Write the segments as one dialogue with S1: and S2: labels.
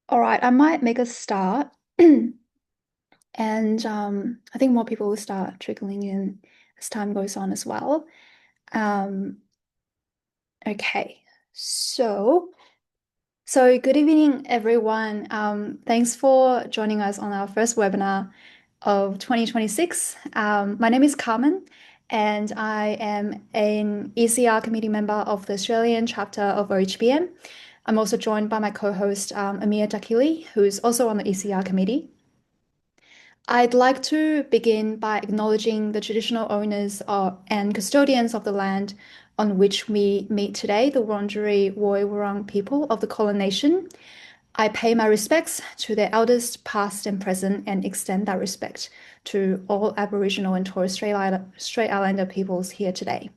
S1: All right, I might make a start, and I think more people will start trickling in as time goes on as well. Um, okay, so good evening, everyone. Thanks for joining us on our first webinar of 2026. My name is Carmen, and I am an ECR committee member of the Australian chapter of OHBM. I'm also joined by my co-host Amir Dakili, who's also on the ECR committee. I'd like to begin by acknowledging the traditional owners and custodians of the land on which we meet today, the Wurundjeri Woi-wurrung people of the Kulin Nation. I pay my respects to their elders, past and present, and extend that respect to all Aboriginal and Torres Strait Islander peoples here today.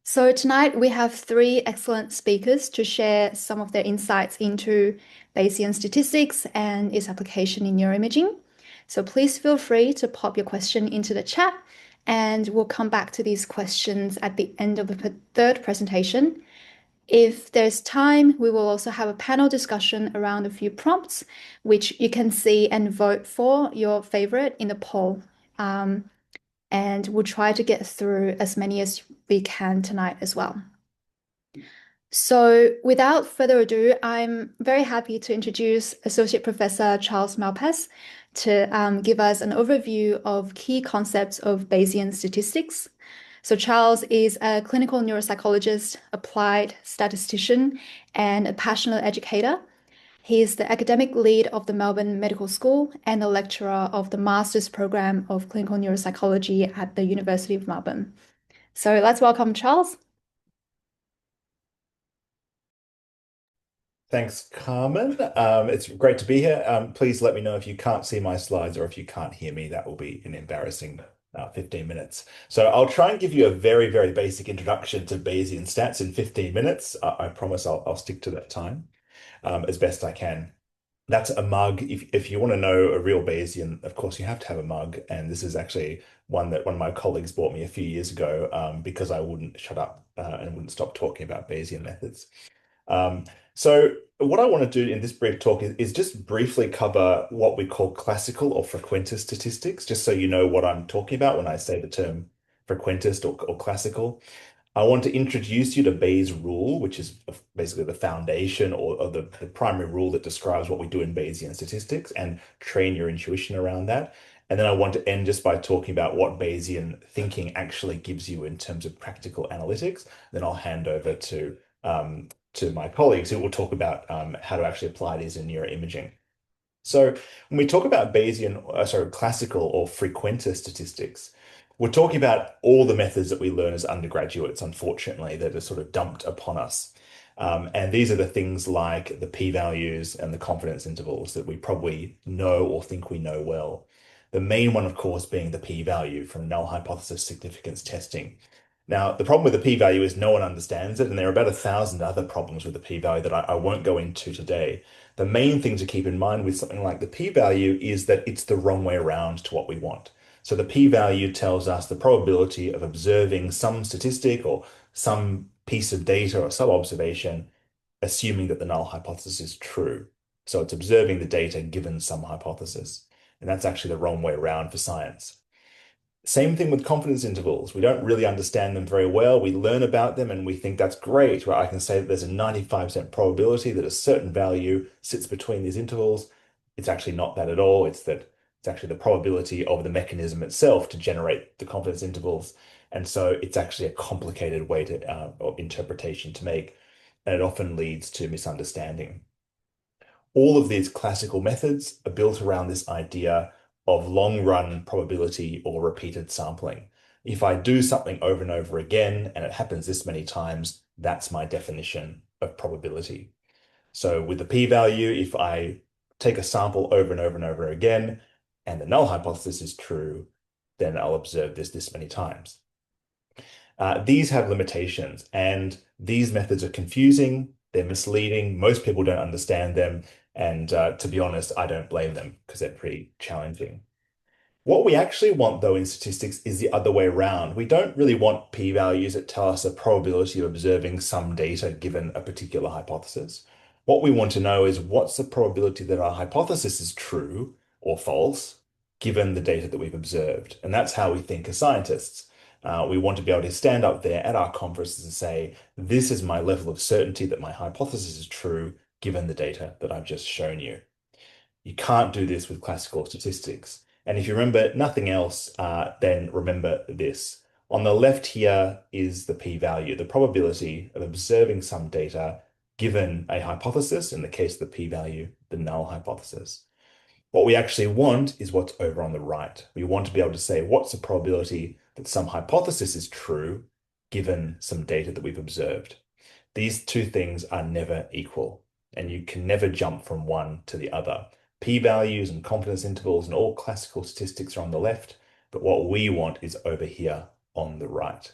S1: So tonight we have three excellent speakers to share some of their insights into Bayesian statistics and its application in neuroimaging. So please feel free to pop your question into the chat, and we'll come back to these questions at the end of the third presentation. If there's time, we will also have a panel discussion around a few prompts, which you can see and vote for your favorite in the poll. And we'll try to get through as many as we can tonight as well. So without further ado, I'm very happy to introduce Associate Professor Charles Malpass to give us an overview of key concepts of Bayesian statistics. So Charles is a clinical neuropsychologist, applied statistician, and a passionate educator. He is the academic lead of the Melbourne Medical School and a lecturer of the Master's Program of Clinical Neuropsychology at the University of Melbourne. So let's welcome Charles.
S2: Thanks, Carmen. It's great to be here. Please let me know if you can't see my slides or if you can't hear me. That will be an embarrassing 15 minutes. So I'll try and give you a very, very basic introduction to Bayesian stats in 15 minutes. I promise I'll stick to that time as best I can. That's a mug. If you want to know a real Bayesian, of course, you have to have a mug. And this is actually one that one of my colleagues bought me a few years ago because I wouldn't shut up and wouldn't stop talking about Bayesian methods. So what I want to do in this brief talk is just briefly cover what we call classical or frequentist statistics, just so you know what I'm talking about when I say the term frequentist or classical. I want to introduce you to Bayes' rule, which is basically the foundation or the primary rule that describes what we do in Bayesian statistics and train your intuition around that. And then I want to end just by talking about what Bayesian thinking actually gives you in terms of practical analytics. Then I'll hand over to my colleagues who will talk about how to actually apply these in neuroimaging. So when we talk about Bayesian, sorry, classical or frequentist statistics, we're talking about all the methods that we learn as undergraduates, unfortunately, that are sort of dumped upon us. And these are the things like the p-values and the confidence intervals that we probably know or think we know well. The main one, of course, being the p-value from null hypothesis significance testing. Now, the problem with the p-value is no one understands it, and there are about 1,000 other problems with the p-value that I won't go into today. The main thing to keep in mind with something like the p-value is that it's the wrong way around to what we want. So the p-value tells us the probability of observing some statistic or some piece of data or sub-observation, assuming that the null hypothesis is true. So it's observing the data given some hypothesis. And that's actually the wrong way around for science. Same thing with confidence intervals. We don't really understand them very well. We learn about them and we think that's great, where I can say that there's a 95% probability that a certain value sits between these intervals. It's actually not that at all. It's actually the probability of the mechanism itself to generate the confidence intervals. And so it's actually a complicated way to or interpretation to make, and it often leads to misunderstanding. All of these classical methods are built around this idea of long run probability or repeated sampling. If I do something over and over again and it happens this many times, that's my definition of probability. So with the p-value, if I take a sample over and over and over again and the null hypothesis is true, then I'll observe this many times. These have limitations, and these methods are confusing, they're misleading, most people don't understand them, and to be honest, I don't blame them because they're pretty challenging. What we actually want, though, in statistics is the other way around. We don't really want p-values that tell us a probability of observing some data given a particular hypothesis. What we want to know is what's the probability that our hypothesis is true or false, given the data that we've observed. And that's how we think as scientists. We want to be able to stand up there at our conferences and say, this is my level of certainty that my hypothesis is true, given the data that I've just shown you. You can't do this with classical statistics. And if you remember nothing else, then remember this. On the left here is the p-value, the probability of observing some data given a hypothesis, in the case of the p-value, the null hypothesis. What we actually want is what's over on the right. We want to be able to say what's the probability that some hypothesis is true given some data that we've observed. These two things are never equal, and you can never jump from one to the other. P-values and confidence intervals and all classical statistics are on the left, but what we want is over here on the right.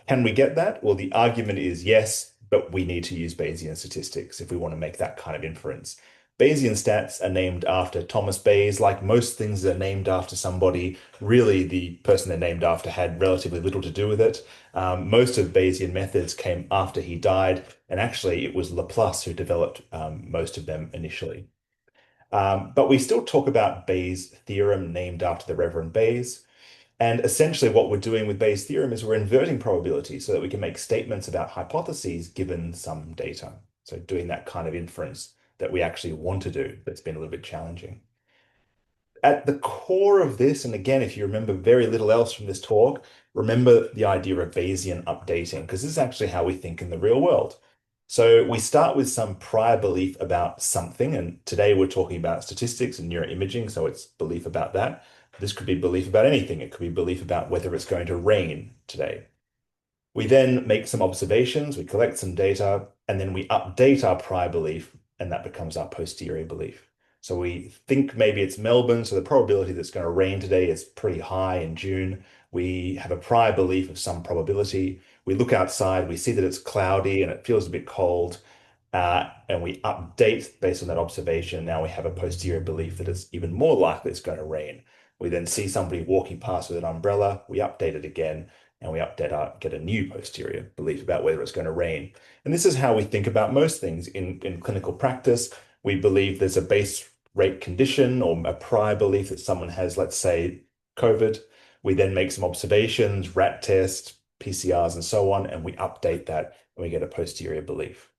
S2: Can we get that? Well, the argument is yes, but we need to use Bayesian statistics if we want to make that kind of inference. Bayesian stats are named after Thomas Bayes. Like most things that are named after somebody, really the person they're named after had relatively little to do with it. Most of Bayesian methods came after he died, and actually it was Laplace who developed most of them initially. But we still talk about Bayes' theorem named after the Reverend Bayes. And essentially, what we're doing with Bayes' theorem is we're inverting probability so that we can make statements about hypotheses given some data. So, doing that kind of inference that we actually want to do that's been a little bit challenging. At the core of this, and again, if you remember very little else from this talk, remember the idea of Bayesian updating, because this is actually how we think in the real world. So we start with some prior belief about something, and today we're talking about statistics and neuroimaging, so it's belief about that. This could be belief about anything. It could be belief about whether it's going to rain today. We then make some observations, we collect some data, and then we update our prior belief, and that becomes our posterior belief. So we think maybe it's Melbourne, so the probability that it's going to rain today is pretty high in June. We have a prior belief of some probability. We look outside, we see that it's cloudy and it feels a bit cold, and we update based on that observation. Now we have a posterior belief that it's even more likely it's going to rain. We then see somebody walking past with an umbrella, we update it again, and we get a new posterior belief about whether it's going to rain. And this is how we think about most things in clinical practice. We believe there's a base rate condition or a prior belief that someone has, let's say, COVID. We then make some observations, rat tests, PCRs, and so on, and we update that and we get a posterior belief.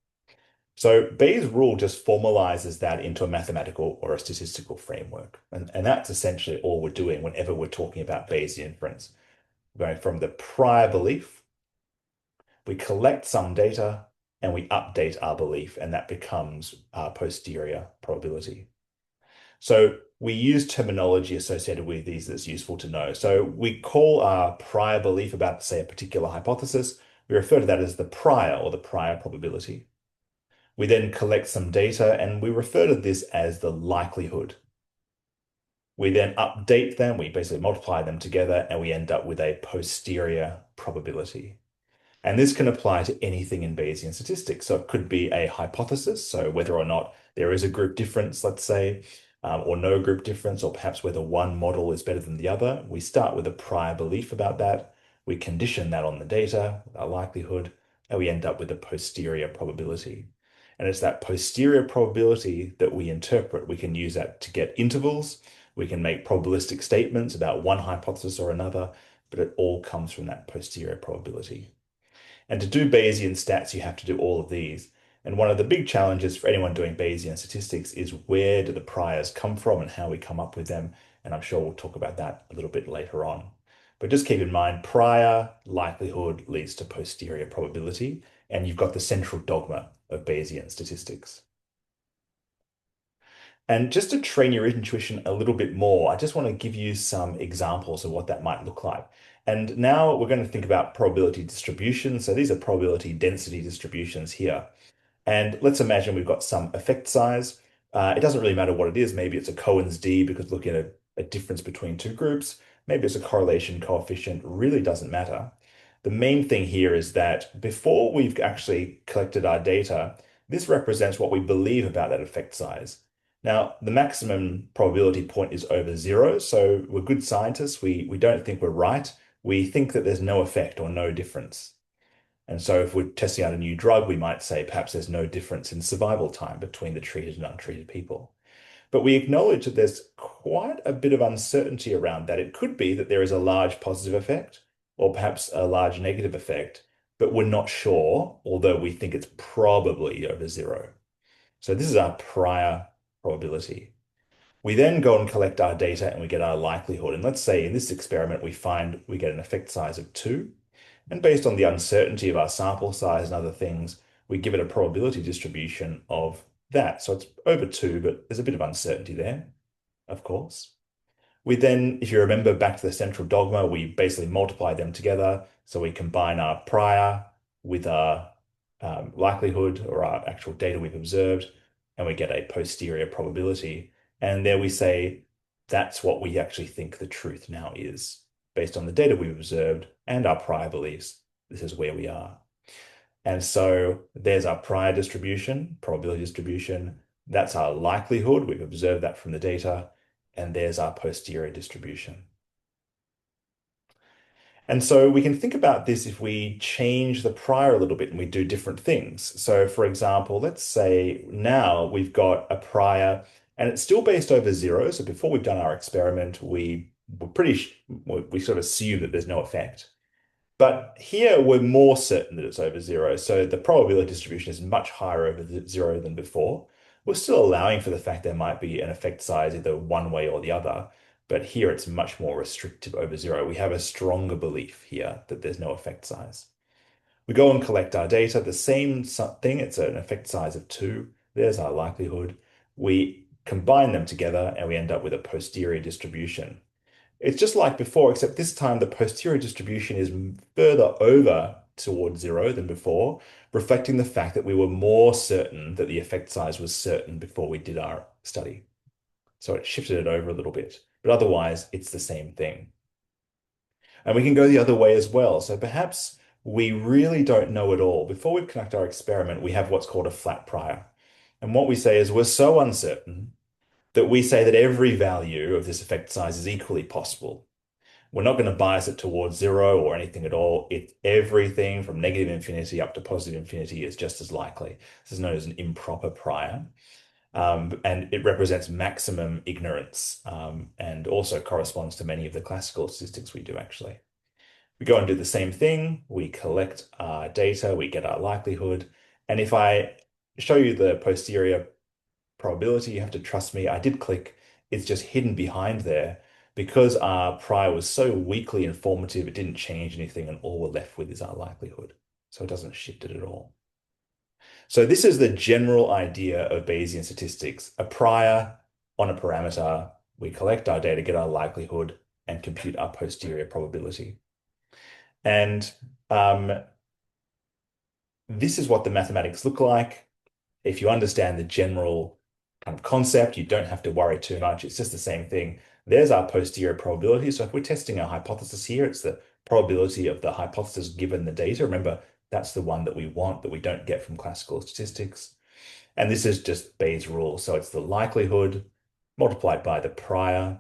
S2: So Bayes' rule just formalizes that into a mathematical or a statistical framework. And that's essentially all we're doing whenever we're talking about Bayesian inference. Going from the prior belief, we collect some data and we update our belief, and that becomes our posterior probability. So we use terminology associated with these that's useful to know. So we call our prior belief about, say, a particular hypothesis, we refer to that as the prior or the prior probability. We then collect some data and we refer to this as the likelihood. We then update them, we basically multiply them together, and we end up with a posterior probability. And this can apply to anything in Bayesian statistics. So it could be a hypothesis, so whether or not there is a group difference, let's say, or no group difference, or perhaps whether one model is better than the other. We start with a prior belief about that. We condition that on the data, our likelihood, and we end up with a posterior probability. And it's that posterior probability that we interpret. We can use that to get intervals. We can make probabilistic statements about one hypothesis or another, but it all comes from that posterior probability. And to do Bayesian stats, you have to do all of these. And one of the big challenges for anyone doing Bayesian statistics is where do the priors come from and how we come up with them. And I'm sure we'll talk about that a little bit later on. But just keep in mind, prior likelihood leads to posterior probability, and you've got the central dogma of Bayesian statistics. And just to train your intuition a little bit more, I just want to give you some examples of what that might look like. And now we're going to think about probability distribution. So these are probability density distributions here. And let's imagine we've got some effect size. It doesn't really matter what it is. Maybe it's a Cohen's d because looking at a difference between two groups. Maybe it's a correlation coefficient. Really doesn't matter. The main thing here is that before we've actually collected our data, this represents what we believe about that effect size. Now, the maximum probability point is over zero, so we're good scientists. We don't think we're right. We think that there's no effect or no difference. And so if we're testing out a new drug, we might say perhaps there's no difference in survival time between the treated and untreated people. But we acknowledge that there's quite a bit of uncertainty around that. It could be that there is a large positive effect or perhaps a large negative effect, but we're not sure, although we think it's probably over zero. So this is our prior probability. We then go and collect our data and we get our likelihood. And let's say in this experiment, we find we get an effect size of 2. And based on the uncertainty of our sample size and other things, we give it a probability distribution of that. So it's over 2, but there's a bit of uncertainty there, of course. We then, if you remember back to the central dogma, we basically multiply them together. So we combine our prior with our likelihood or our actual data we've observed, and we get a posterior probability. And there we say that's what we actually think the truth now is. Based on the data we've observed and our prior beliefs, this is where we are. And so there's our prior distribution, probability distribution. That's our likelihood. We've observed that from the data. And there's our posterior distribution. And so we can think about this if we change the prior a little bit and we do different things. So for example, let's say now we've got a prior and it's still based over zero. So before we've done our experiment, we sort of assume that there's no effect. But here we're more certain that it's over zero. So the probability distribution is much higher over zero than before. We're still allowing for the fact there might be an effect size either one way or the other. But here it's much more restrictive over zero. We have a stronger belief here that there's no effect size. We go and collect our data, the same thing, it's an effect size of 2. There's our likelihood. We combine them together and we end up with a posterior distribution. It's just like before, except this time the posterior distribution is further over towards zero than before, reflecting the fact that we were more certain that the effect size was certain before we did our study. So it shifted it over a little bit, but otherwise it's the same thing. And we can go the other way as well. So perhaps we really don't know at all. Before we conduct our experiment, we have what's called a flat prior. And what we say is we're so uncertain that we say that every value of this effect size is equally possible. We're not going to bias it towards zero or anything at all. Everything from negative infinity up to positive infinity is just as likely. This is known as an improper prior. And it represents maximum ignorance, and also corresponds to many of the classical statistics we do actually. We go and do the same thing. We collect our data, we get our likelihood. And if I show you the posterior probability, you have to trust me. I did click, it's just hidden behind there because our prior was so weakly informative, it didn't change anything, and all we're left with is our likelihood. So it doesn't shift it at all. So this is the general idea of Bayesian statistics. A prior on a parameter, we collect our data, get our likelihood, and compute our posterior probability. And this is what the mathematics look like. If you understand the general kind of concept, you don't have to worry too much. It's just the same thing. There's our posterior probability. So if we're testing our hypothesis here, it's the probability of the hypothesis given the data. Remember, that's the one that we want that we don't get from classical statistics. And this is just Bayes' rule. So it's the likelihood multiplied by the prior.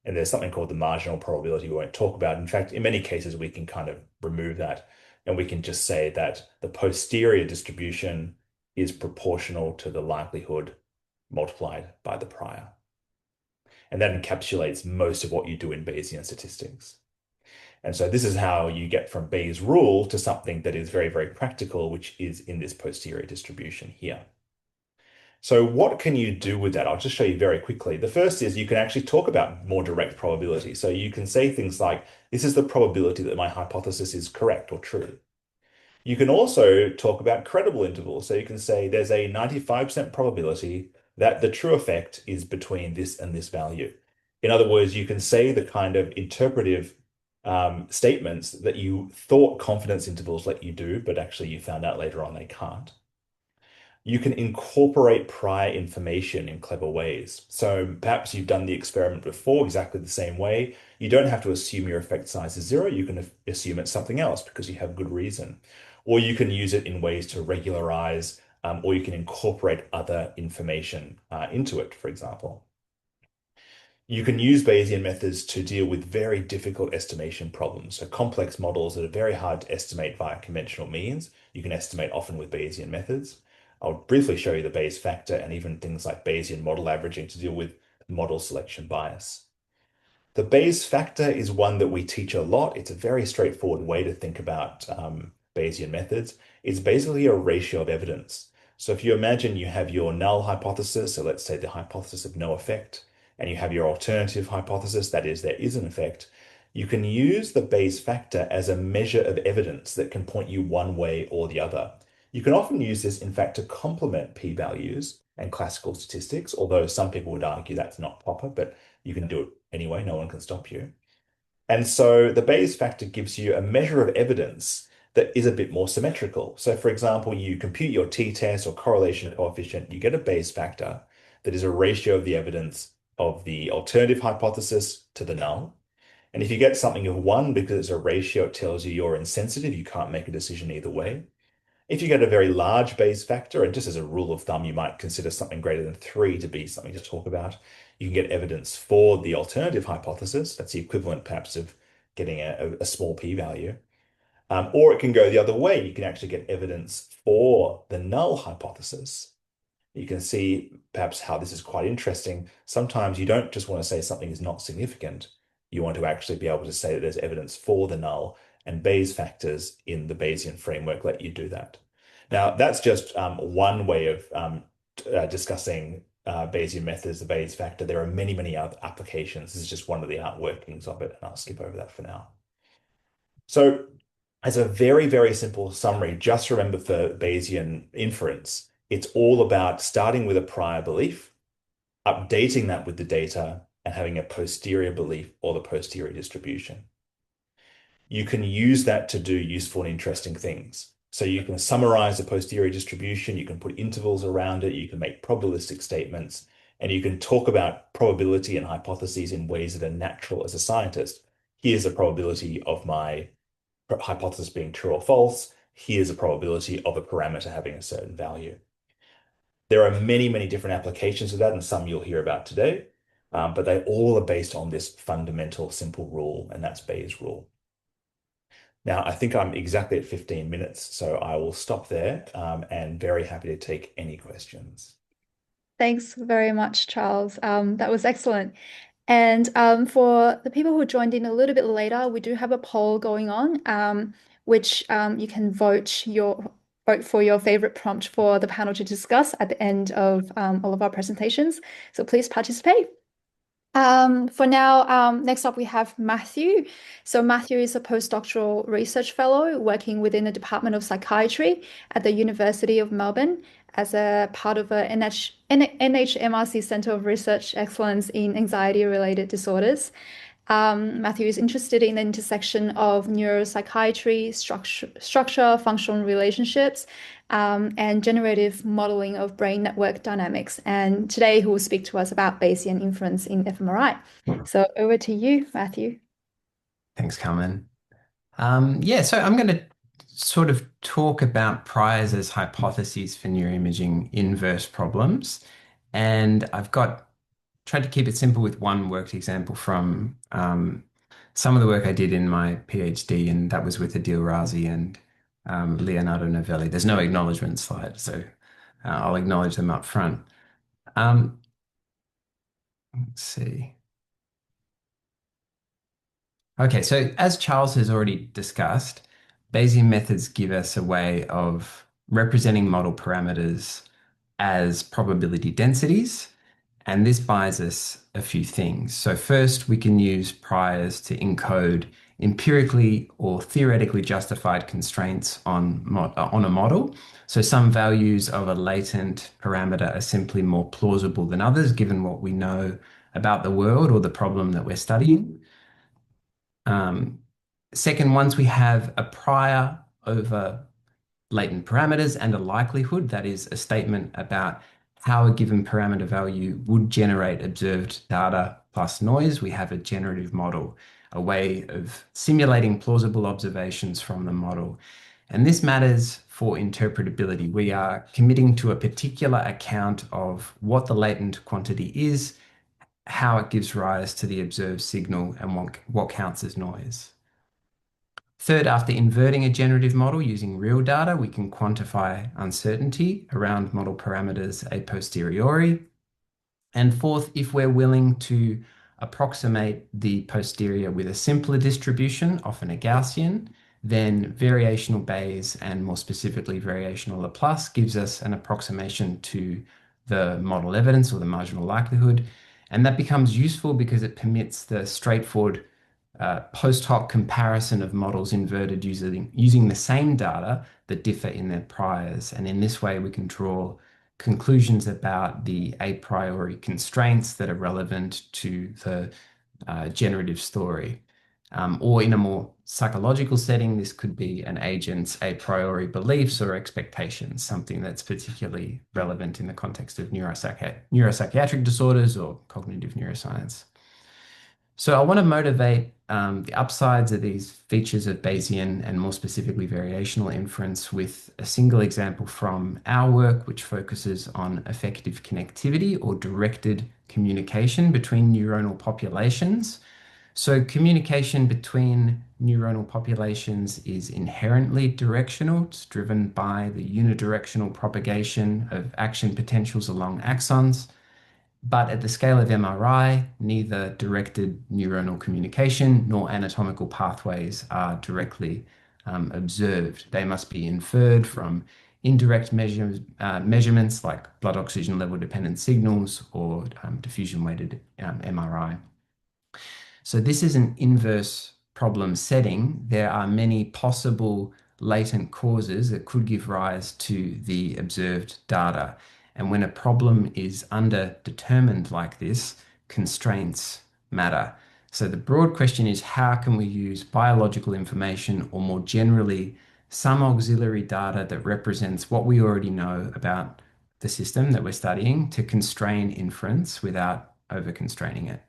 S2: And there's something called the marginal probability we won't talk about. In fact, in many cases, we can kind of remove that. And we can just say that the posterior distribution is proportional to the likelihood multiplied by the prior. And that encapsulates most of what you do in Bayesian statistics. And so this is how you get from Bayes' rule to something that is very, very practical, which is in this posterior distribution here. So what can you do with that? I'll just show you very quickly. The first is you can actually talk about more direct probability. So you can say things like, this is the probability that my hypothesis is correct or true. You can also talk about credible intervals. So you can say there's a 95% probability that the true effect is between this and this value. In other words, you can say the kind of interpretive statements that you thought confidence intervals let you do, but actually you found out later on they can't. You can incorporate prior information in clever ways. So perhaps you've done the experiment before exactly the same way. You don't have to assume your effect size is zero. You can assume it's something else because you have good reason. Or you can use it in ways to regularize, or you can incorporate other information into it, for example. You can use Bayesian methods to deal with very difficult estimation problems. So complex models that are very hard to estimate via conventional means, you can estimate often with Bayesian methods. I'll briefly show you the Bayes factor and even things like Bayesian model averaging to deal with model selection bias. The Bayes factor is one that we teach a lot. It's a very straightforward way to think about Bayesian methods. It's basically a ratio of evidence. So if you imagine you have your null hypothesis, so let's say the hypothesis of no effect, and you have your alternative hypothesis, that is, there is an effect, you can use the Bayes factor as a measure of evidence that can point you one way or the other. You can often use this, in fact, to complement p-values and classical statistics, although some people would argue that's not proper, but you can do it anyway, no one can stop you. And so the Bayes factor gives you a measure of evidence that is a bit more symmetrical. So for example, you compute your t-test or correlation coefficient, you get a Bayes factor that is a ratio of the evidence of the alternative hypothesis to the null. And if you get something of one because it's a ratio, it tells you you're insensitive, you can't make a decision either way. If you get a very large Bayes factor, and just as a rule of thumb, you might consider something greater than three to be something to talk about, you can get evidence for the alternative hypothesis. That's the equivalent, perhaps, of getting a small p-value. Or it can go the other way. You can actually get evidence for the null hypothesis. You can see perhaps how this is quite interesting. Sometimes you don't just want to say something is not significant. You want to actually be able to say that there's evidence for the null, and Bayes factors in the Bayesian framework let you do that. Now, that's just one way of discussing Bayesian methods, the Bayes factor. There are many, many other applications. This is just one of the outworkings of it, and I'll skip over that for now. So, as a very, very simple summary, just remember for Bayesian inference, it's all about starting with a prior belief, updating that with the data, and having a posterior belief or the posterior distribution. You can use that to do useful and interesting things. So you can summarize the posterior distribution, you can put intervals around it, you can make probabilistic statements, and you can talk about probability and hypotheses in ways that are natural as a scientist. Here's a probability of my hypothesis being true or false. Here's a probability of a parameter having a certain value. There are many, many different applications of that, and some you'll hear about today, but they all are based on this fundamental simple rule, and that's Bayes' rule. Now, I think I'm exactly at 15 minutes, so I will stop there and very happy to take any questions.
S1: Thanks very much, Charles. That was excellent. And for the people who joined in a little bit later, we do have a poll going on, which you can vote for your favorite prompt for the panel to discuss at the end of all of our presentations. So please participate. For now, next up we have Matthew. So Matthew is a postdoctoral research fellow working within the Department of Psychiatry at the University of Melbourne as a part of a NHMRC Centre of Research Excellence in Anxiety-Related Disorders. Matthew is interested in the intersection of neuropsychiatry, structure, functional relationships, and generative modeling of brain network dynamics. And today he will speak to us about Bayesian inference in fMRI. So over to you, Matthew.
S3: Thanks, Carmen. Yeah, so I'm going to sort of talk about priors as hypotheses for neuroimaging inverse problems. And I've tried to keep it simple with one worked example from some of the work I did in my PhD, and that was with Adil Razi and Leonardo Novelli. There's no acknowledgement slide, so I'll acknowledge them up front. Let's see. Okay, so as Charles has already discussed, Bayesian methods give us a way of representing model parameters as probability densities, and this buys us a few things. So first, we can use priors to encode empirically or theoretically justified constraints on a model. So some values of a latent parameter are simply more plausible than others, given what we know about the world or the problem that we're studying. Second, once we have a prior over latent parameters and a likelihood, that is a statement about how a given parameter value would generate observed data plus noise, we have a generative model, a way of simulating plausible observations from the model. And this matters for interpretability. We are committing to a particular account of what the latent quantity is, how it gives rise to the observed signal and what counts as noise. Third, after inverting a generative model using real data, we can quantify uncertainty around model parameters a posteriori. And fourth, if we're willing to approximate the posterior with a simpler distribution, often a Gaussian, then variational Bayes and more specifically variational Laplace gives us an approximation to the model evidence or the marginal likelihood. And that becomes useful because it permits the straightforward post hoc comparison of models inverted using the same data that differ in their priors. And in this way, we can draw conclusions about the a priori constraints that are relevant to the generative story. Or in a more psychological setting, this could be an agent's a priori beliefs or expectations, something that's particularly relevant in the context of neuropsychiatric disorders or cognitive neuroscience. So I want to motivate the upsides of these features of Bayesian and more specifically variational inference with a single example from our work, which focuses on effective connectivity or directed communication between neuronal populations. So communication between neuronal populations is inherently directional. It's driven by the unidirectional propagation of action potentials along axons. But at the scale of MRI, neither directed neuronal communication nor anatomical pathways are directly observed. They must be inferred from indirect measurements like blood oxygen level dependent signals or diffusion weighted MRI. So this is an inverse problem setting. There are many possible latent causes that could give rise to the observed data. And when a problem is underdetermined like this, constraints matter. So the broad question is, how can we use biological information or more generally some auxiliary data that represents what we already know about the system that we're studying to constrain inference without over-constraining it?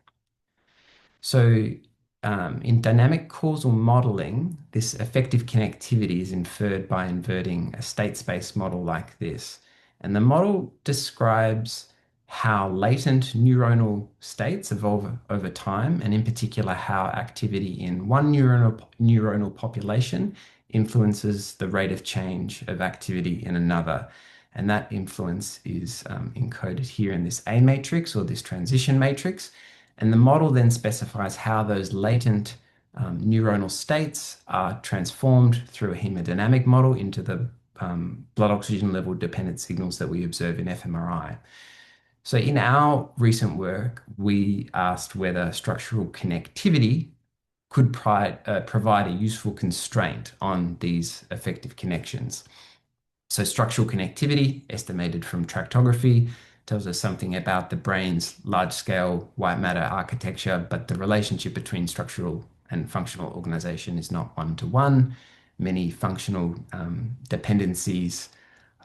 S3: So in dynamic causal modeling, this effective connectivity is inferred by inverting a state space model like this. And the model describes how latent neuronal states evolve over time, and in particular, how activity in one neuronal population influences the rate of change of activity in another. And that influence is encoded here in this A matrix or this transition matrix. And the model then specifies how those latent neuronal states are transformed through a hemodynamic model into the blood oxygen level dependent signals that we observe in fMRI. So in our recent work, we asked whether structural connectivity could provide a useful constraint on these effective connections. So structural connectivity, estimated from tractography, tells us something about the brain's large-scale white matter architecture, but the relationship between structural and functional organization is not one-to-one. Many functional dependencies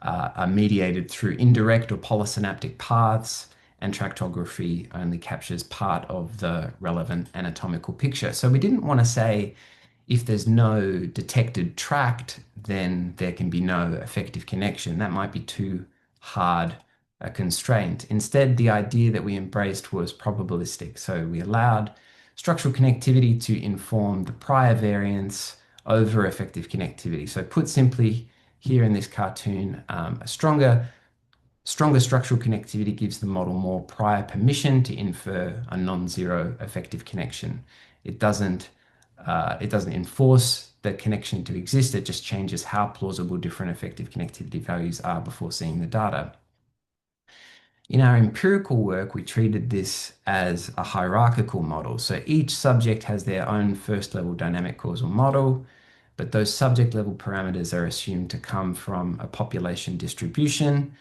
S3: are mediated through indirect or polysynaptic paths, and tractography only captures part of the relevant anatomical picture. So we didn't want to say if there's no detected tract, then there can be no effective connection. That might be too hard a constraint. Instead, the idea that we embraced was probabilistic. So we allowed structural connectivity to inform the prior variance over effective connectivity. So put simply, here in this cartoon, a stronger structural connectivity gives the model more prior permission to infer a non-zero effective connection. It doesn't enforce the connection to exist. It just changes how plausible different effective connectivity values are before seeing the data. In our empirical work, we treated this as a hierarchical model. So each subject has their own first level dynamic causal model, but those subject level parameters are assumed to come from a population distribution.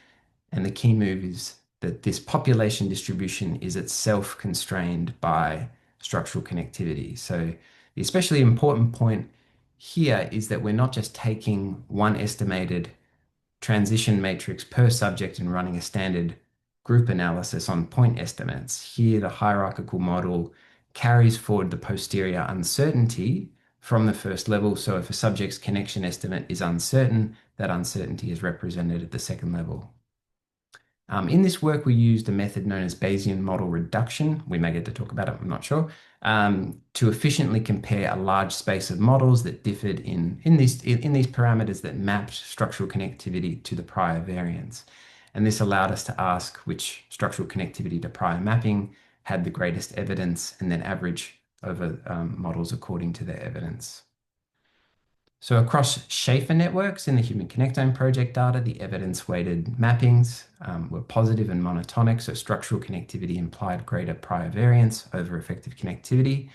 S3: And the key move is that this population distribution is itself constrained by structural connectivity. So the especially important point here is that we're not just taking one estimated transition matrix per subject and running a standard group analysis on point estimates. Here, the hierarchical model carries forward the posterior uncertainty from the first level. So if a subject's connection estimate is uncertain, that uncertainty is represented at the second level. In this work, we used a method known as Bayesian model reduction. We may get to talk about it, I'm not sure, to efficiently compare a large space of models that differed in these parameters that mapped structural connectivity to the prior variance. And this allowed us to ask which structural connectivity to prior mapping had the greatest evidence and then average over models according to their evidence. So across Schaefer networks in the Human Connectome project data, the evidence-weighted mappings were positive and monotonic, so structural connectivity implied greater prior variance over effective connectivity.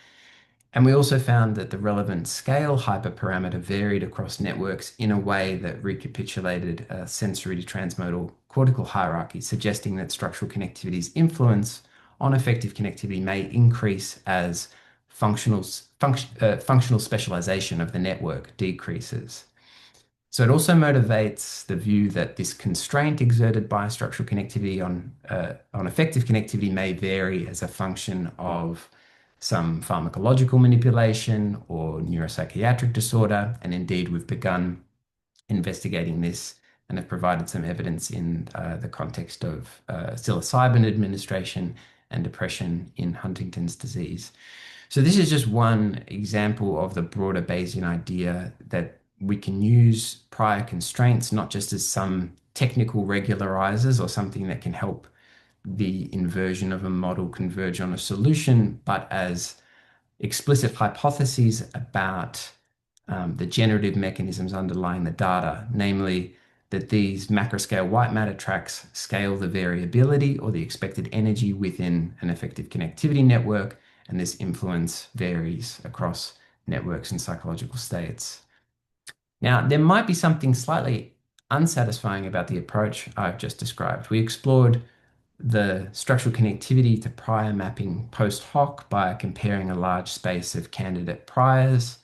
S3: And we also found that the relevant scale hyperparameter varied across networks in a way that recapitulated a sensory transmodal cortical hierarchy, suggesting that structural connectivity's influence on effective connectivity may increase as functional specialization of the network decreases. So it also motivates the view that this constraint exerted by structural connectivity on effective connectivity may vary as a function of some pharmacological manipulation or neuropsychiatric disorder. And indeed, we've begun investigating this and have provided some evidence in the context of psilocybin administration and depression in Huntington's disease. So this is just one example of the broader Bayesian idea that we can use prior constraints not just as some technical regularizers or something that can help the inversion of a model converge on a solution, but as explicit hypotheses about the generative mechanisms underlying the data, namely that these macroscale white matter tracks scale the variability or the expected energy within an effective connectivity network, and this influence varies across networks and psychological states. Now, there might be something slightly unsatisfying about the approach I've just described. We explored the structural connectivity to prior mapping post hoc by comparing a large space of candidate priors.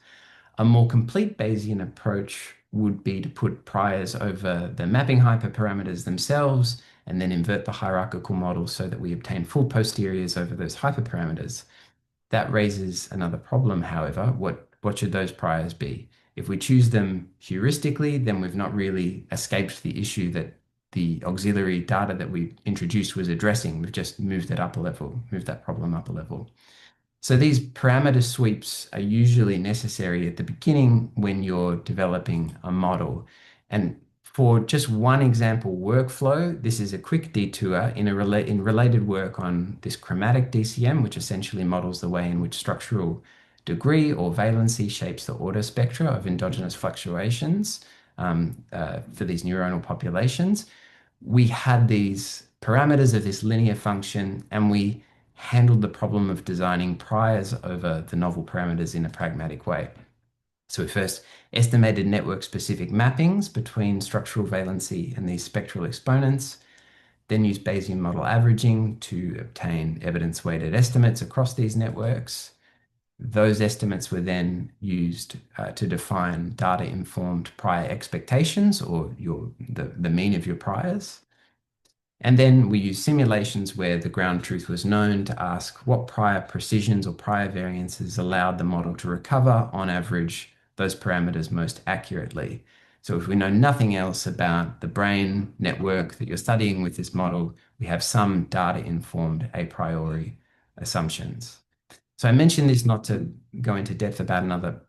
S3: A more complete Bayesian approach would be to put priors over the mapping hyperparameters themselves and then invert the hierarchical model so that we obtain full posteriors over those hyperparameters. That raises another problem, however. What should those priors be? If we choose them heuristically, then we've not really escaped the issue that the auxiliary data that we introduced was addressing. We've just moved it up a level, moved that problem up a level. So these parameter sweeps are usually necessary at the beginning when you're developing a model. And for just one example workflow, this is a quick detour in related work on this chromatic DCM, which essentially models the way in which structural degree or valency shapes the order spectra of endogenous fluctuations for these neuronal populations. We had these parameters of this linear function, and we handled the problem of designing priors over the novel parameters in a pragmatic way. So we first estimated network-specific mappings between structural valency and these spectral exponents, then used Bayesian model averaging to obtain evidence-weighted estimates across these networks. Those estimates were then used to define data-informed prior expectations, or the mean of your priors. And then we used simulations where the ground truth was known to ask what prior precisions or prior variances allowed the model to recover, on average, those parameters most accurately. So if we know nothing else about the brain network that you're studying with this model, we have some data-informed a priori assumptions. So I mentioned this not to go into depth about another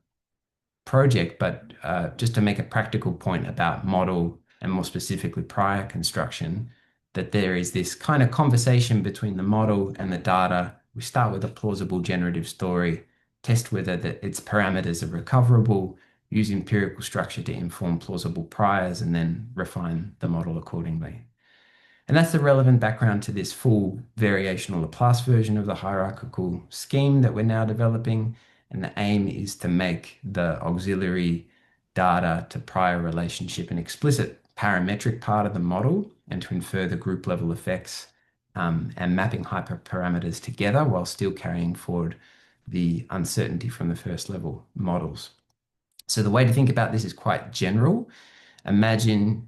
S3: project, but just to make a practical point about model and more specifically prior construction, that there is this kind of conversation between the model and the data. We start with a plausible generative story, test whether its parameters are recoverable, use empirical structure to inform plausible priors, and then refine the model accordingly. And that's the relevant background to this full variational Laplace version of the hierarchical scheme that we're now developing. And the aim is to make the auxiliary data to prior relationship an explicit parametric part of the model, and to infer the group level effects and mapping hyperparameters together while still carrying forward the uncertainty from the first level models. So the way to think about this is quite general. Imagine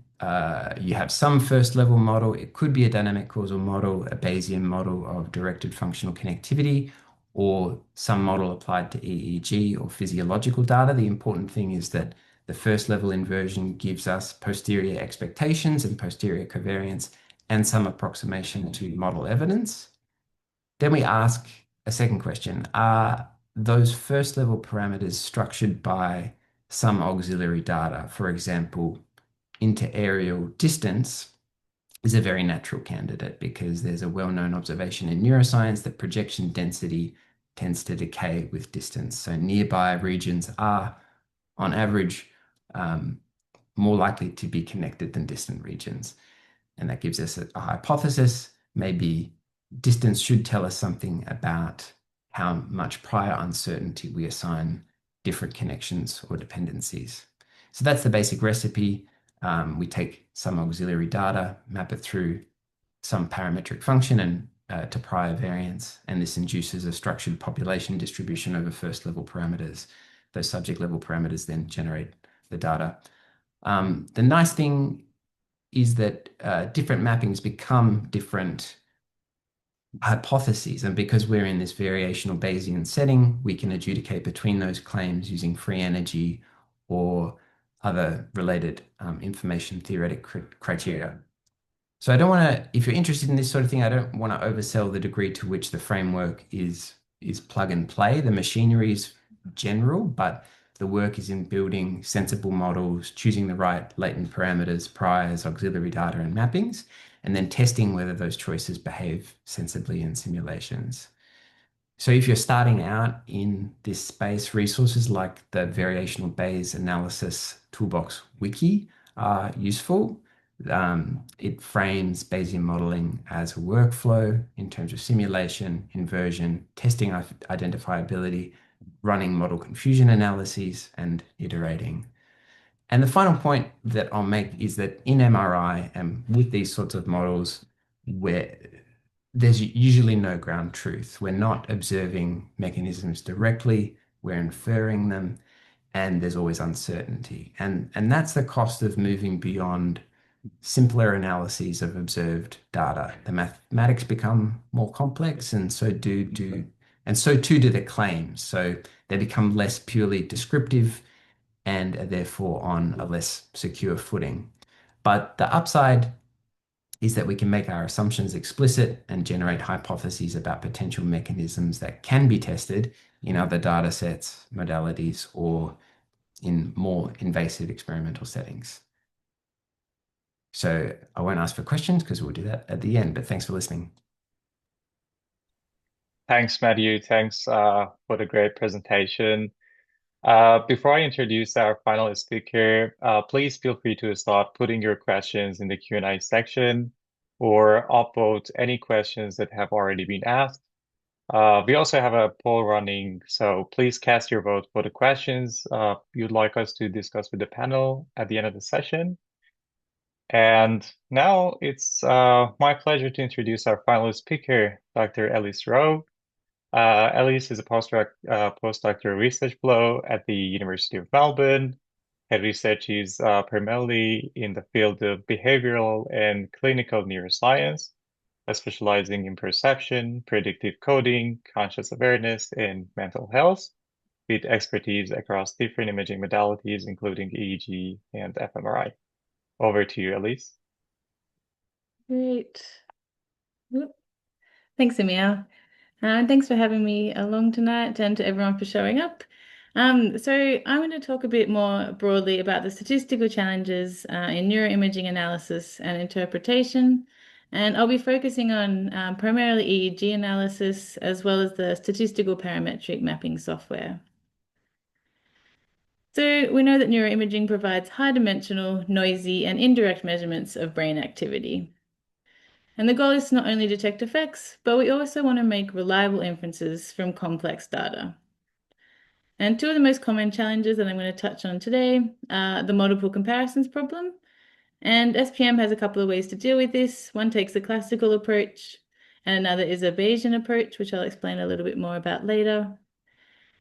S3: you have some first level model. It could be a dynamic causal model, a Bayesian model of directed functional connectivity, or some model applied to EEG or physiological data. The important thing is that the first level inversion gives us posterior expectations and posterior covariance and some approximation to model evidence. Then we ask a second question. Are those first level parameters structured by some auxiliary data? For example, interareal distance is a very natural candidate because there's a well-known observation in neuroscience that projection density tends to decay with distance. So nearby regions are, on average, more likely to be connected than distant regions. And that gives us a hypothesis. Maybe distance should tell us something about how much prior uncertainty we assign different connections or dependencies. So that's the basic recipe. We take some auxiliary data, map it through some parametric function and to prior variance, and this induces a structured population distribution over first level parameters. Those subject level parameters then generate the data. The nice thing is that different mappings become different hypotheses. And because we're in this variational Bayesian setting, we can adjudicate between those claims using free energy or other related information theoretic criteria. So I don't want to, if you're interested in this sort of thing, I don't want to oversell the degree to which the framework is plug and play. The machinery is general, but the work is in building sensible models, choosing the right latent parameters, priors, auxiliary data, and mappings, and then testing whether those choices behave sensibly in simulations. So if you're starting out in this space, resources like the Variational Bayes Analysis Toolbox Wiki are useful. It frames Bayesian modeling as a workflow in terms of simulation, inversion, testing identifiability, running model confusion analyses, and iterating. And the final point that I'll make is that in MRI and with these sorts of models, where there's usually no ground truth. We're not observing mechanisms directly, we're inferring them, and there's always uncertainty. And that's the cost of moving beyond simpler analyses of observed data. The mathematics become more complex, and so too do the claims. So they become less purely descriptive and are therefore on a less secure footing. But the upside is that we can make our assumptions explicit and generate hypotheses about potential mechanisms that can be tested in other data sets, modalities, or in more invasive experimental settings. So I won't ask for questions because we'll do that at the end, but thanks for listening.
S4: Thanks, Matthew. Thanks for the great presentation. Before I introduce our final speaker, please feel free to start putting your questions in the Q&A section or upvote any questions that have already been asked. We also have a poll running, so please cast your vote for the questions you'd like us to discuss with the panel at the end of the session. And now it's my pleasure to introduce our final speaker, Dr. Ellis Rowe. Ellis is a postdoctoral research fellow at the University of Melbourne. Her research is primarily in the field of behavioral and clinical neuroscience, specializing in perception, predictive coding, conscious awareness, and mental health, with expertise across different imaging modalities, including EEG and fMRI. Over to you, Elise.
S5: Great. Oop. Thanks, Amir. Thanks for having me along tonight and to everyone for showing up. So I'm going to talk a bit more broadly about the statistical challenges in neuroimaging analysis and interpretation. And I'll be focusing on primarily EEG analysis as well as the statistical parametric mapping software. So we know that neuroimaging provides high-dimensional, noisy, and indirect measurements of brain activity. And the goal is to not only detect effects, but we also want to make reliable inferences from complex data. And two of the most common challenges that I'm going to touch on today are the multiple comparisons problem. And SPM has a couple of ways to deal with this. One takes a classical approach, and another is a Bayesian approach, which I'll explain a little bit more about later.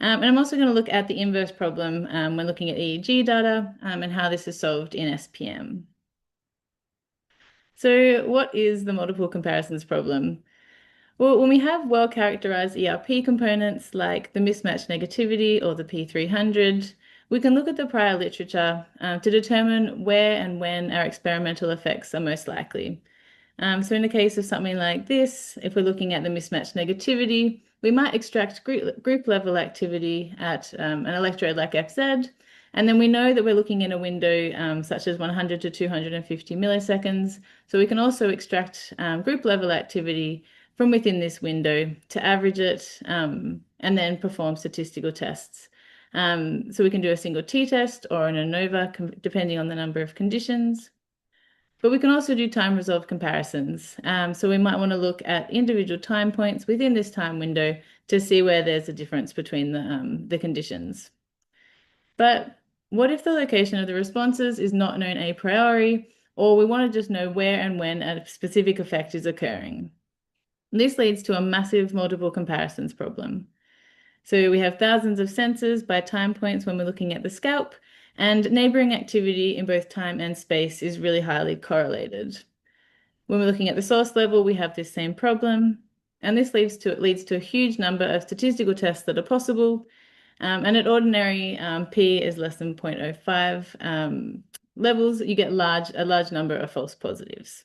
S5: And I'm also going to look at the inverse problem when looking at EEG data and how this is solved in SPM. So what is the multiple comparisons problem? Well, when we have well-characterized ERP components like the mismatch negativity or the P300, we can look at the prior literature to determine where and when our experimental effects are most likely. So in the case of something like this, if we're looking at the mismatch negativity, we might extract group level activity at an electrode like FZ. And then we know that we're looking in a window such as 100 to 250 milliseconds. So we can also extract group level activity from within this window to average it and then perform statistical tests. So we can do a single t-test or an ANOVA, depending on the number of conditions. But we can also do time-resolved comparisons. So we might want to look at individual time points within this time window to see where there's a difference between the conditions. But what if the location of the responses is not known a priori, or we want to just know where and when a specific effect is occurring? This leads to a massive multiple comparisons problem. So we have thousands of sensors by time points when we're looking at the scalp, and neighboring activity in both time and space is really highly correlated. When we're looking at the source level, we have this same problem, and this leads to a huge number of statistical tests that are possible. And at ordinary P is less than 0.05 levels, you get a large number of false positives.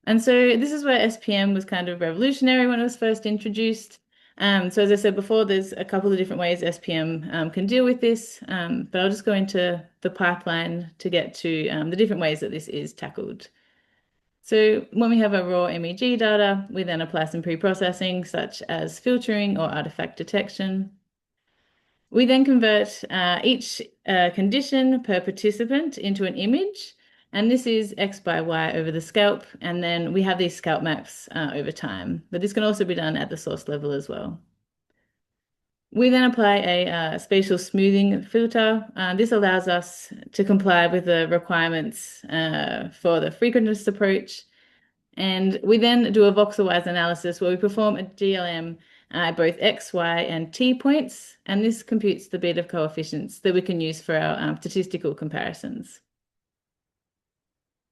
S5: And so this is where SPM was kind of revolutionary when it was first introduced. So as I said before, there's a couple of different ways SPM can deal with this, but I'll just go into the pipeline to get to the different ways that this is tackled. So when we have a raw MEG data, we then apply some pre-processing, such as filtering or artifact detection. We then convert each condition per participant into an image, and this is X by Y over the scalp, and then we have these scalp maps over time. But this can also be done at the source level as well. We then apply a spatial smoothing filter. This allows us to comply with the requirements for the frequentist approach. And we then do a voxel-wise analysis where we perform a GLM at both X, Y, and T points. And this computes the beta coefficients that we can use for our statistical comparisons.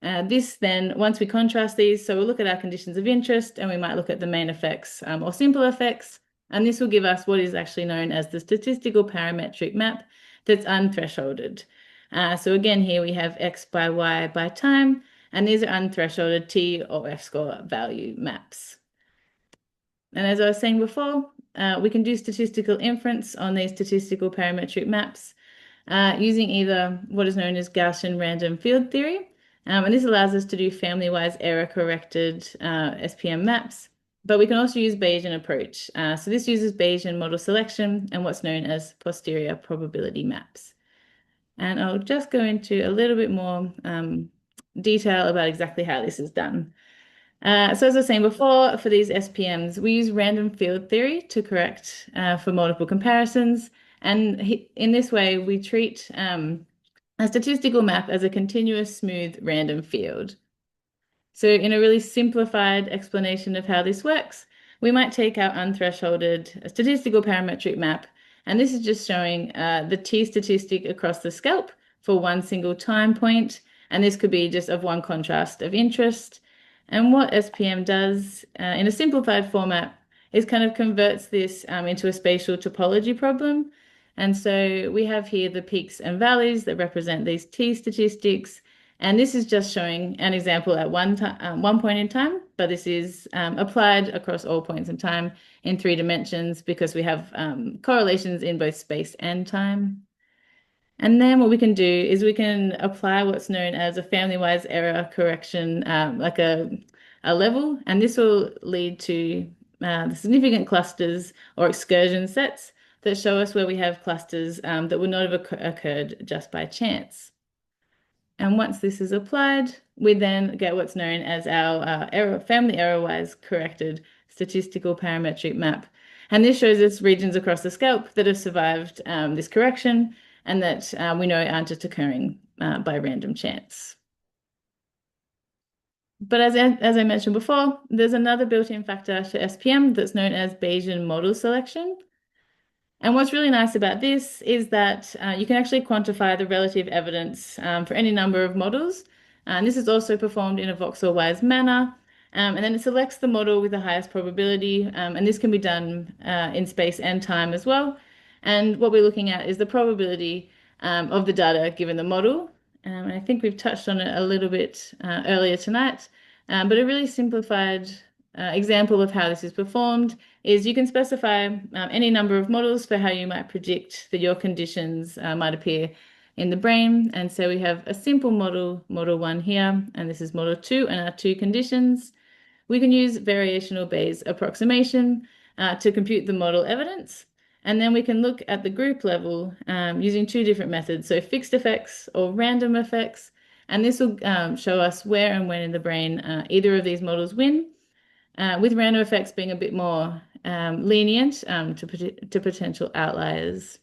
S5: This then, once we contrast these, so we'll look at our conditions of interest and we might look at the main effects or simple effects. And this will give us what is actually known as the statistical parametric map that's unthresholded. So again, here we have X by Y by time, and these are unthresholded T or F score value maps. And as I was saying before, we can do statistical inference on these statistical parametric maps using either what is known as Gaussian random field theory, and this allows us to do family-wise error-corrected SPM maps. But we can also use Bayesian approach. So this uses Bayesian model selection and what's known as posterior probability maps. And I'll just go into a little bit more detail about exactly how this is done. So as I was saying before, for these SPMs, we use random field theory to correct for multiple comparisons. And in this way, we treat a statistical map as a continuous, smooth, random field. So in a really simplified explanation of how this works, we might take our unthresholded statistical parametric map, and this is just showing the T statistic across the scalp for one single time point, and this could be just of one contrast of interest. And what SPM does in a simplified format is kind of converts this into a spatial topology problem. And so we have here the peaks and valleys that represent these T statistics. And this is just showing an example at one point in time, but this is applied across all points in time in 3 dimensions because we have correlations in both space and time. And then what we can do is we can apply what's known as a family-wise error correction, like a level, and this will lead to the significant clusters or excursion sets that show us where we have clusters that would not have occurred just by chance. And once this is applied, we then get what's known as our family error-wise corrected statistical parametric map. And this shows us regions across the scalp that have survived this correction and that we know aren't just occurring by random chance. But as I mentioned before, there's another built-in factor to SPM that's known as Bayesian model selection. And what's really nice about this is that you can actually quantify the relative evidence for any number of models. And this is also performed in a voxel-wise manner. And then it selects the model with the highest probability. And this can be done in space and time as well. And what we're looking at is the probability of the data given the model. And I think we've touched on it a little bit earlier tonight. But a really simplified example of how this is performed is you can specify any number of models for how you might predict that your conditions might appear in the brain. And so we have a simple model, model 1 here, and this is model 2 and our 2 conditions. We can use variational Bayes approximation to compute the model evidence. And then we can look at the group level using 2 different methods, so fixed effects or random effects. And this will show us where and when in the brain either of these models win, with random effects being a bit more lenient to potential outliers.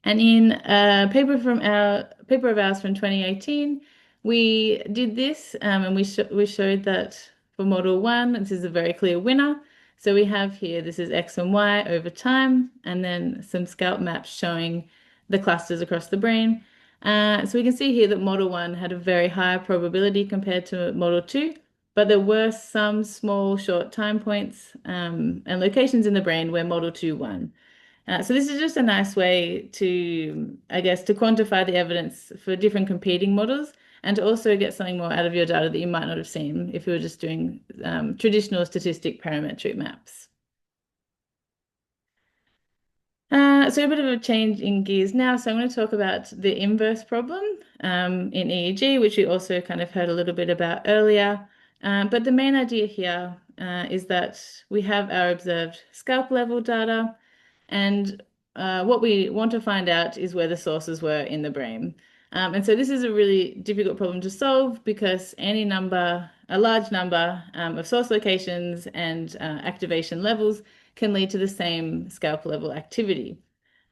S5: And in a paper of ours from 2018, we did this and we showed that for model 1, this is a very clear winner. So we have here, this is X and Y over time, and then some scalp maps showing the clusters across the brain. So we can see here that model 1 had a very high probability compared to model 2, but there were some small short time points and locations in the brain where model 2 won. So this is just a nice way to, I guess, to quantify the evidence for different competing models and to also get something more out of your data that you might not have seen if you were just doing traditional statistic parametric maps. So a bit of a change in gears now. So I'm going to talk about the inverse problem in EEG, which we also kind of heard a little bit about earlier. But the main idea here is that we have our observed scalp level data, and what we want to find out is where the sources were in the brain. And so this is a really difficult problem to solve because a large number of source locations and activation levels can lead to the same scalp level activity.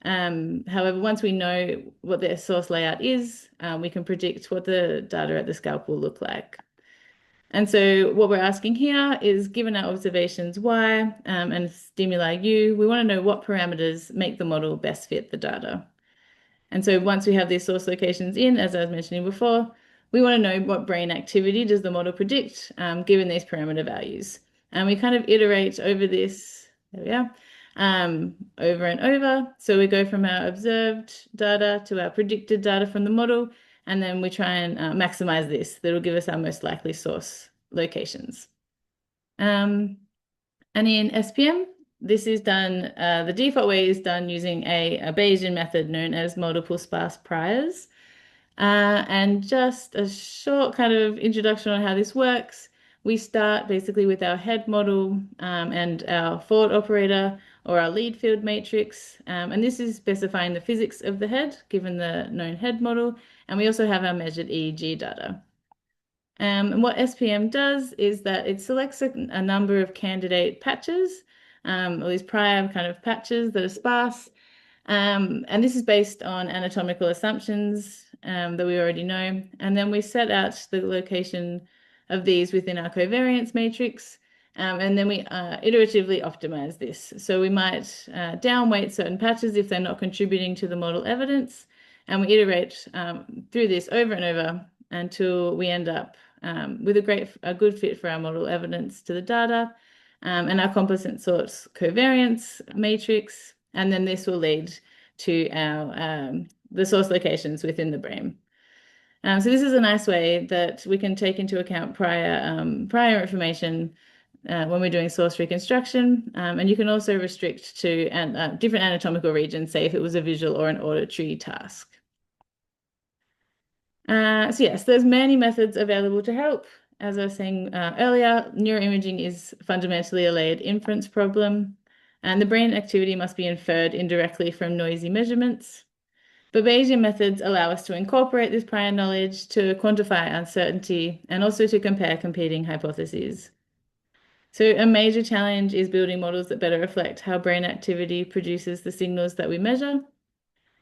S5: However, once we know what the source layout is, we can predict what the data at the scalp will look like. And so what we're asking here is, given our observations Y and stimuli U, we want to know what parameters make the model best fit the data. And so once we have these source locations in, as I was mentioning before, we want to know what brain activity does the model predict given these parameter values. And we kind of iterate over this, there we are, over and over. So we go from our observed data to our predicted data from the model, and then we try and maximize this. That'll give us our most likely source locations. And in SPM, this is done, the default way is done using a Bayesian method known as multiple sparse priors. And just a short kind of introduction on how this works. We start basically with our head model and our forward operator or our lead field matrix. And this is specifying the physics of the head, given the known head model. And we also have our measured EEG data. And what SPM does is that it selects a number of candidate patches, or these prior kind of patches that are sparse. And this is based on anatomical assumptions that we already know. And then we set out the location of these within our covariance matrix. And then we iteratively optimize this. So we might downweight certain patches if they're not contributing to the model evidence. And we iterate through this over and over until we end up with a good fit for our model evidence to the data and our composite source covariance matrix. And then this will lead to our the source locations within the brain. So this is a nice way that we can take into account prior information when we're doing source reconstruction. And you can also restrict to different anatomical regions, say if it was a visual or an auditory task. So yes, there's many methods available to help. As I was saying earlier, neuroimaging is fundamentally a layered inference problem, and the brain activity must be inferred indirectly from noisy measurements. But Bayesian methods allow us to incorporate this prior knowledge to quantify uncertainty and also to compare competing hypotheses. So a major challenge is building models that better reflect how brain activity produces the signals that we measure.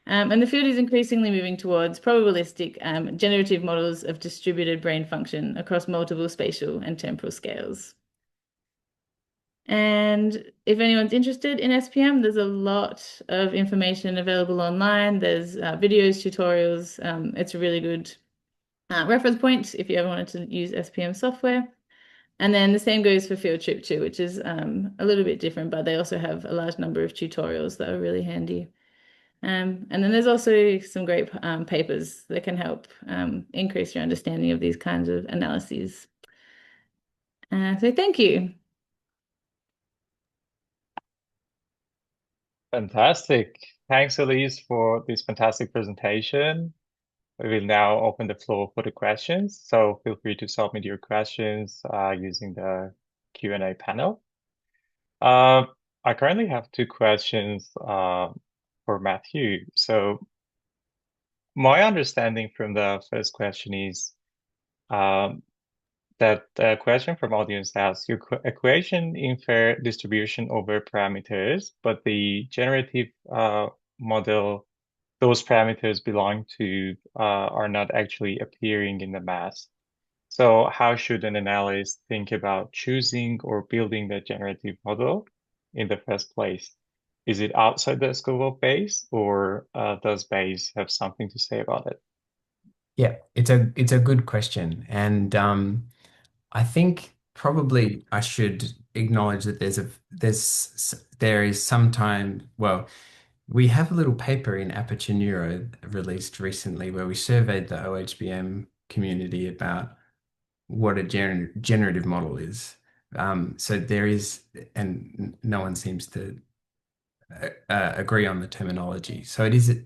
S5: And the field is increasingly moving towards probabilistic generative models of distributed brain function across multiple spatial and temporal scales. And if anyone's interested in SPM, there's a lot of information available online. There's videos, tutorials. It's a really good reference point if you ever wanted to use SPM software. And then the same goes for Fieldtrip too, which is a little bit different, but they also have a large number of tutorials that are really handy. And then there's also some great papers that can help increase your understanding of these kinds of analyses. So thank you.
S4: Fantastic. Thanks, Elise, for this fantastic presentation. We will now open the floor for the questions. So feel free to submit your questions using the Q&A panel. Uh, I currently have two questions for Matthew. So my understanding from the first question is um, that the question from audience asks, your equation infer distribution over parameters, but the generative model those parameters belong to are not actually appearing in the mass. So how should an analyst think about choosing or building the generative model in the first place? Is it outside the scope of Bayes, or does Bayes have something to say about it?
S3: Yeah, it's a good question, and I think probably I should acknowledge that there is sometime, well, we have a little paper in Aperture Neuro released recently where we surveyed the OHBM community about what a generative model is. So there is, and no one seems to agree on the terminology. So it is a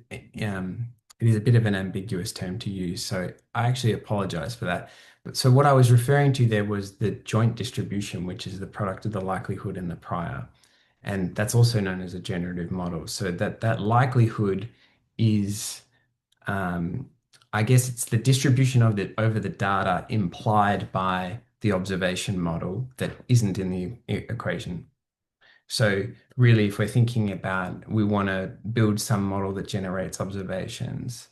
S3: bit of an ambiguous term to use. So I actually apologize for that. But so what I was referring to there was the joint distribution, which is the product of the likelihood and the prior. And that's also known as a generative model. So that likelihood is, um, I guess it's the distribution of it over the data implied by the observation model that isn't in the equation. So really, if we're thinking about we want to build some model that generates observations,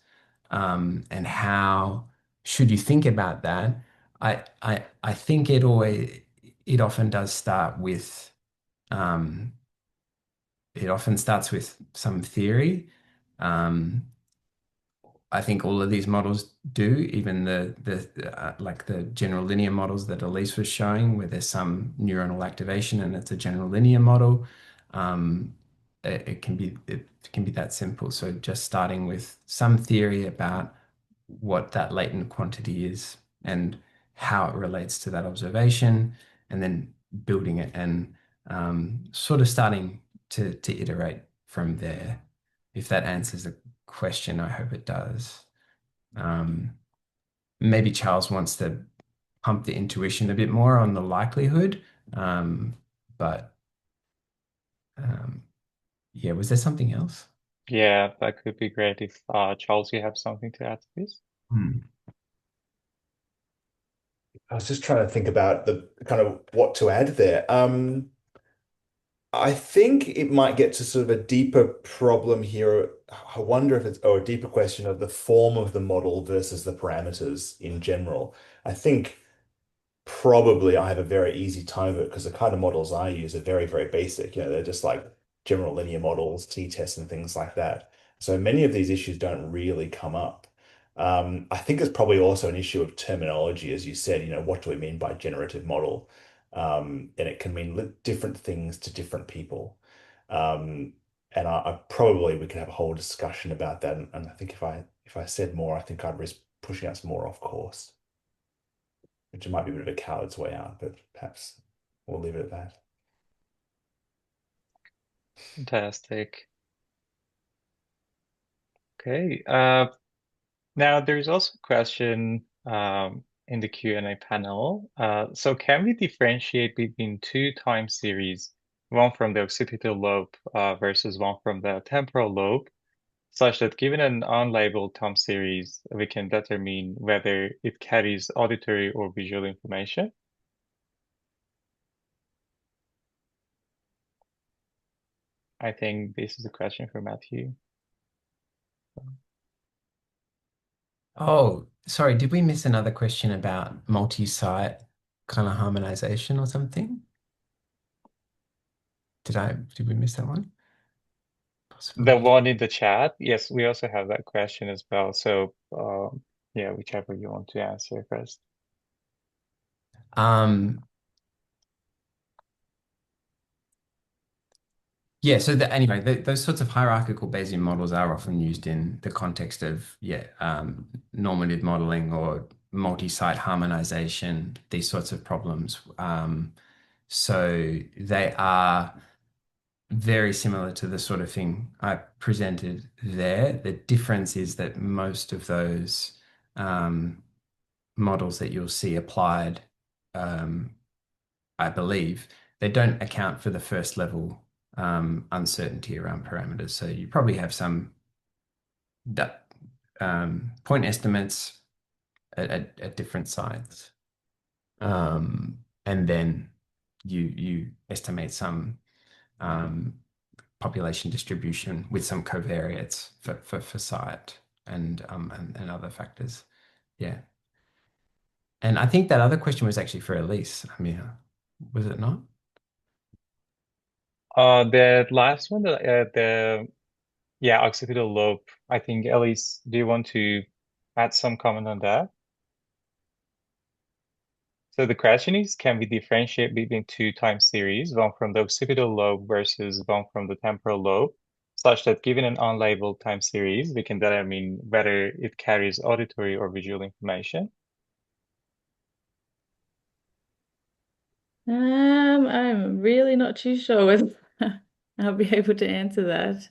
S3: and how should you think about that? I think it often does start with it often starts with some theory. Um, I think all of these models do, even the like the general linear models that Elise was showing, where there's some neuronal activation and it's a general linear model. Um, it can be that simple. So just starting with some theory about what that latent quantity is and how it relates to that observation, and then building it and sort of starting to iterate from there. If that answers the question, I hope it does. Um, Maybe Charles wants to pump the intuition a bit more on the likelihood. Um, but yeah, was there something else?
S4: Yeah, that could be great if Charles, you have something to add to this.
S3: Hmm.
S2: I was just trying to think about the kind of what to add there. I think it might get to sort of a deeper problem here. I wonder if it's, or a deeper question of the form of the model versus the parameters in general. I think probably I have a very easy time of it because the kind of models I use are very, very basic. You know, they're just like general linear models, t-tests, and things like that. So many of these issues don't really come up. I think it's probably also an issue of terminology, as you said. You know, what do we mean by generative model? And it can mean different things to different people. Um, and I probably we could have a whole discussion about that. And I think if I said more, I think I'd risk pushing us more off course, which might be a bit of a coward's way out, but perhaps we'll leave it at that.
S4: Fantastic. Okay. Now there's also a question in the Q&A panel. So can we differentiate between two time series, one from the occipital lobe versus one from the temporal lobe, such that given an unlabeled time series, we can determine whether it carries auditory or visual information? I think this is a question for Matthew.
S3: Oh, sorry, did we miss another question about multi-site kind of harmonization or something? Did we miss that one?
S4: The
S3: Possibly.
S4: one in the chat, yes, we also have that question as well. So yeah, whichever you want to answer first.
S3: Um, Yeah, so anyway, those sorts of hierarchical Bayesian models are often used in the context of, normative modeling or multi-site harmonization, these sorts of problems. So they are very similar to the sort of thing I presented there. The difference is that most of those models that you'll see applied, I believe, they don't account for the first level uncertainty around parameters. So you probably have some point estimates at different sites. And then you estimate some population distribution with some covariates for site and other factors. Yeah. And I think that other question was actually for Elise, Amir, was it not?
S4: The last one, yeah, occipital lobe. I think, Elise, do you want to add some comment on that? So the question is, can we differentiate between two time series, one from the occipital lobe versus one from the temporal lobe, such that given an unlabeled time series, we can determine whether it carries auditory or visual information?
S5: I'm really not too sure whether I'll be able to answer that.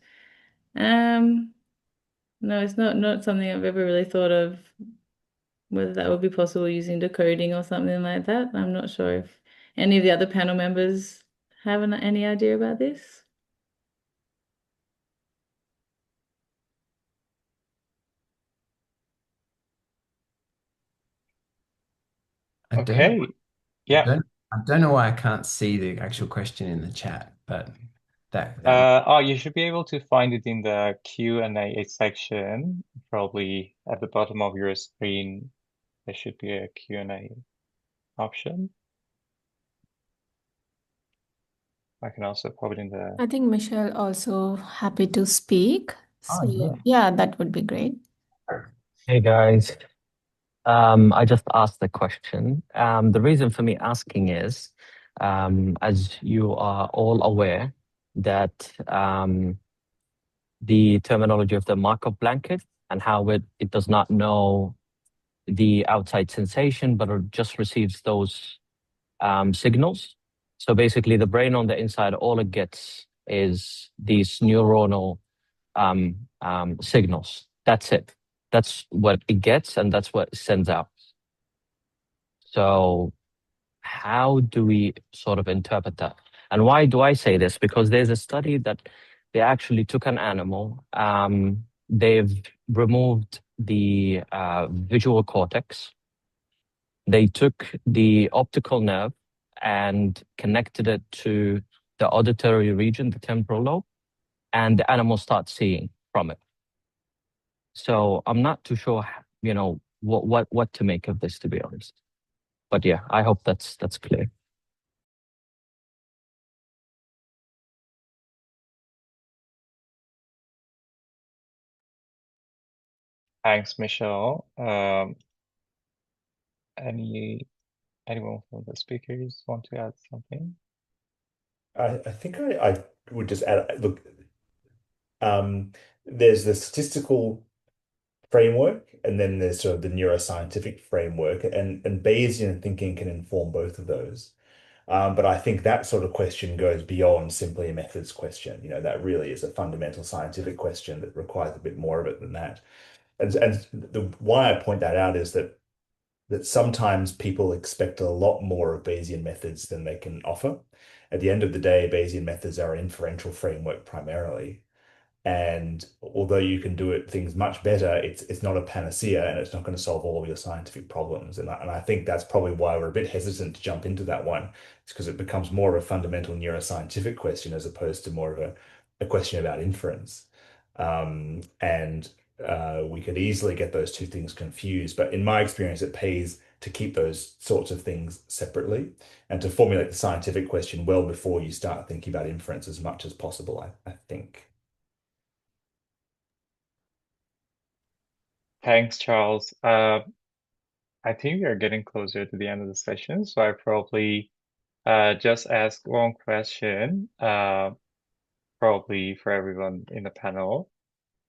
S5: No, it's not something I've ever really thought of, whether that would be possible using decoding or something like that. I'm not sure if any of the other panel members have any idea about this.
S3: I don't know.
S4: Okay, yeah.
S3: I don't know why I can't see the actual question in the chat, but that
S4: Oh, you should be able to find it in the Q&A section, probably at the bottom of your screen. There should be a Q&A option. I can also pop it in the.
S6: I think Michelle also happy to speak.
S3: Oh,
S6: So yeah, that would be great.
S7: Hey guys, I just asked the question. The reason for me asking is, as you are all aware, that the terminology of the Markov blanket and how it does not know the outside sensation, but it just receives those signals. So basically, the brain on the inside, all it gets is these neuronal signals. That's it. That's what it gets, and that's what it sends out. So how do we sort of interpret that? And why do I say this? Because there's a study that they actually took an animal. They've removed the visual cortex. They took the optical nerve and connected it to the auditory region, the temporal lobe, and the animal starts seeing from it. So I'm not too sure, what to make of this, to be honest. But yeah, I hope that's clear.
S4: Thanks, Michelle. Anyone from the speakers want to add something?
S2: I think I would just add, look, there's the statistical framework, and then there's sort of the neuroscientific framework, and Bayesian thinking can inform both of those. But I think that sort of question goes beyond simply a methods question. That really is a fundamental scientific question that requires a bit more of it than that. And why I point that out is that sometimes people expect a lot more of Bayesian methods than they can offer. At the end of the day, Bayesian methods are an inferential framework primarily. And although you can do things much better, it's not a panacea, and it's not going to solve all of your scientific problems. And I think that's probably why we're a bit hesitant to jump into that one. It's because it becomes more of a fundamental neuroscientific question as opposed to more of a question about inference. And we could easily get those two things confused. But in my experience, it pays to keep those sorts of things separately and to formulate the scientific question well before you start thinking about inference as much as possible, I think.
S4: Thanks, Charles. I think we are getting closer to the end of the session, so I probably just ask one question, probably for everyone in the panel.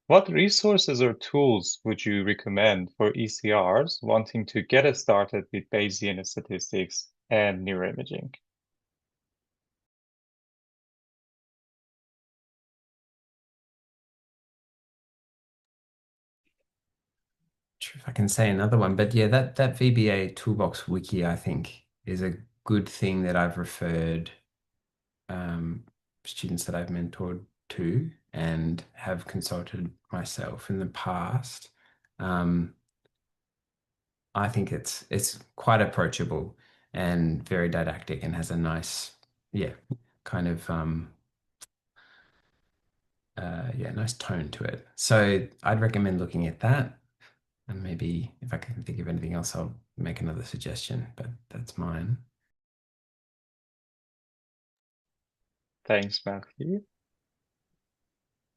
S4: What resources or tools would you recommend for ECRs wanting to get us started with Bayesian statistics and neuroimaging?
S3: Sure if I can say another one, but yeah, that VBA Toolbox Wiki, I think, is a good thing that I've referred um, students that I've mentored to and have consulted myself in the past. I think it's quite approachable and very didactic and has a nice, yeah, kind of nice tone to it. So I'd recommend looking at that. And maybe if I can think of anything else, I'll make another suggestion, but that's mine.
S4: Thanks, Matthew.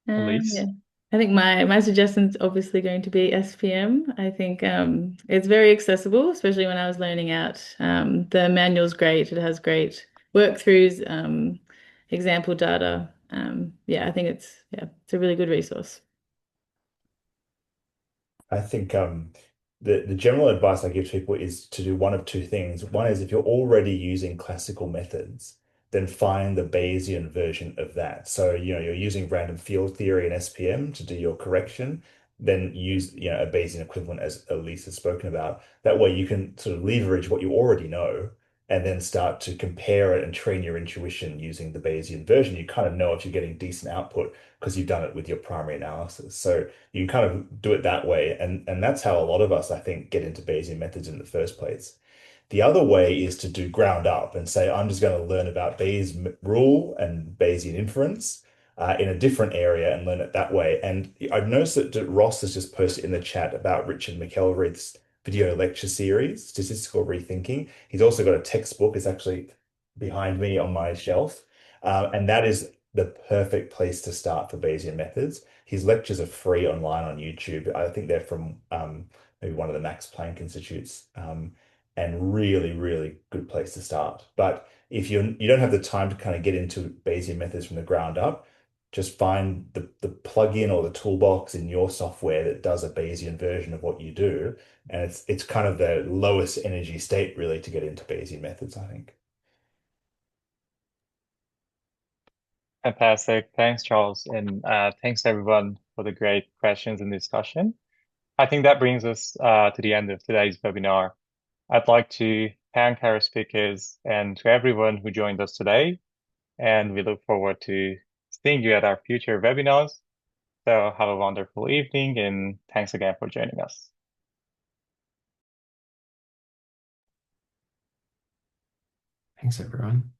S5: Yeah.
S4: Elise?
S5: I think my suggestion's obviously going to be SPM. I think it's very accessible, especially when I was learning out. The manual's great. It has great work-throughs, example data. Yeah, I think it's a really good resource.
S2: I think the general advice I give to people is to do one of two things. One is if you're already using classical methods, then find the Bayesian version of that. So, you're using random field theory and SPM to do your correction, then use, a Bayesian equivalent as Elise has spoken about. That way you can sort of leverage what you already know and then start to compare it and train your intuition using the Bayesian version. You kind of know if you're getting decent output because you've done it with your primary analysis. So you kind of do it that way. And that's how a lot of us, I think, get into Bayesian methods in the first place. The other way is to do ground up and say, I'm just going to learn about Bayes' rule and Bayesian inference in a different area and learn it that way. And I've noticed that Ross has just posted in the chat about Richard McElraith's video lecture series, Statistical Rethinking. He's also got a textbook. It's actually behind me on my shelf. And that is the perfect place to start for Bayesian methods. His lectures are free online on YouTube. I think they're from maybe one of the Max Planck Institutes, and really, really good place to start. But if you don't have the time to kind of get into Bayesian methods from the ground up, just find the plugin or the toolbox in your software that does a Bayesian version of what you do, and it's kind of the lowest energy state really to get into Bayesian methods, I think.
S4: Fantastic. Thanks, Charles. And thanks, everyone, for the great questions and discussion. I think that brings us to the end of today's webinar. I'd like to thank our speakers and to everyone who joined us today. And we look forward to seeing you at our future webinars. So have a wonderful evening and thanks again for joining us.
S3: Thanks, everyone.